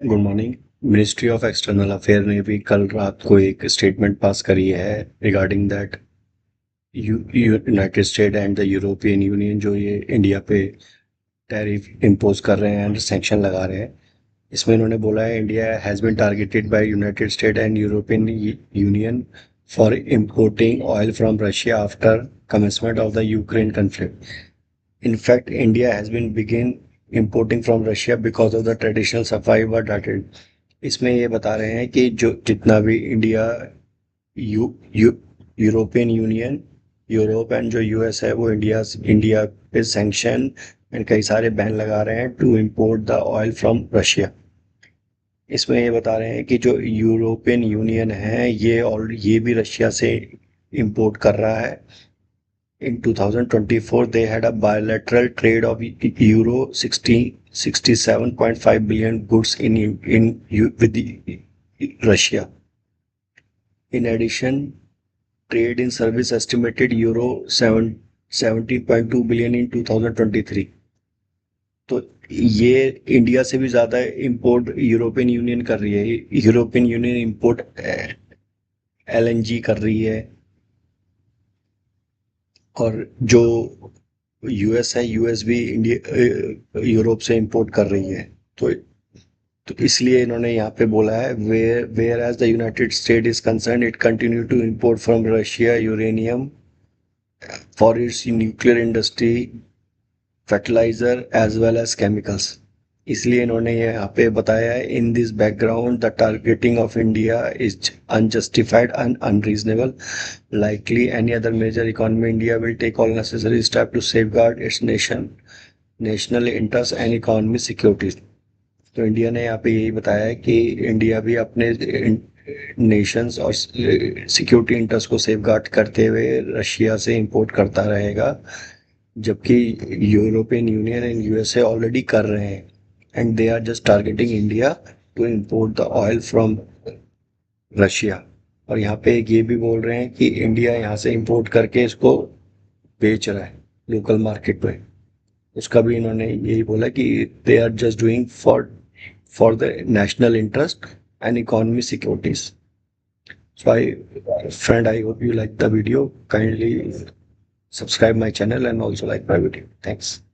Good morning. Ministry of external affair ने भी कल रात को एक स्टेटमेंट पास करी है regarding that United State and the European union जो ये इंडिया पे टैरिफ इम्पोज कर रहे हैं एंड सैंक्शन लगा रहे हैं। इसमें इन्होंने बोला है India has been targeted by United State and European Union for importing oil from Russia after commencement of the Ukraine conflict. In fact, India has been begin importing from Russia because of the traditional supply were dated. इसमें ये बता रहे हैं कि जो जितना भी India you you European union Europe and जो यूएस है वो इंडिया पे सैंक्शन एंड कई सारे बैन लगा रहे हैं to import the oil from Russia. इसमें ये बता रहे हैं कि जो यूरोपियन यूनियन है ये भी रशिया से इंपोर्ट कर रहा है। In 2024, they had a bilateral trade of euro 67.5 billion goods with Russia. In addition, trade in service estimated euro 70.2 billion in 2023. तो ये इंडिया से भी ज़्यादा इंपोर्ट यूरोपियन यूनियन कर रही है। यूरोपियन यूनियन इंपोर्ट एलएनजी कर रही है और जो यूएस है यूएस भी इंडिया यूरोप से इंपोर्ट कर रही है। तो इसलिए इन्होंने यहाँ पे बोला है whereas the United State is concern it continue to import from Russia uranium for its nuclear industry fertiliser as well as chemicals. इसलिए इन्होंने यहाँ पे बताया है in this background the targeting of India is unjustified and unreasonable likely any other major economy India will take all necessary steps to safeguard its national interest and economic security। तो India ने यहाँ पे यही बताया है कि India भी अपने नेशंस और सिक्योरिटी इंटरेस्ट को सेफगार्ड करते हुए रशिया से इंपोर्ट करता रहेगा, जबकि European Union and USA already कर रहे हैं and they are just targeting India to import the oil from Russia. और यहाँ पे ये भी बोल रहे हैं कि इंडिया यहाँ से इंपोर्ट करके इसको बेच रहा है लोकल मार्केट में। उसका भी इन्होंने यही बोला कि they are just doing for the national interest and economy securities. So friend, I hope you like the video. Kindly subscribe my channel and also like my video. Thanks.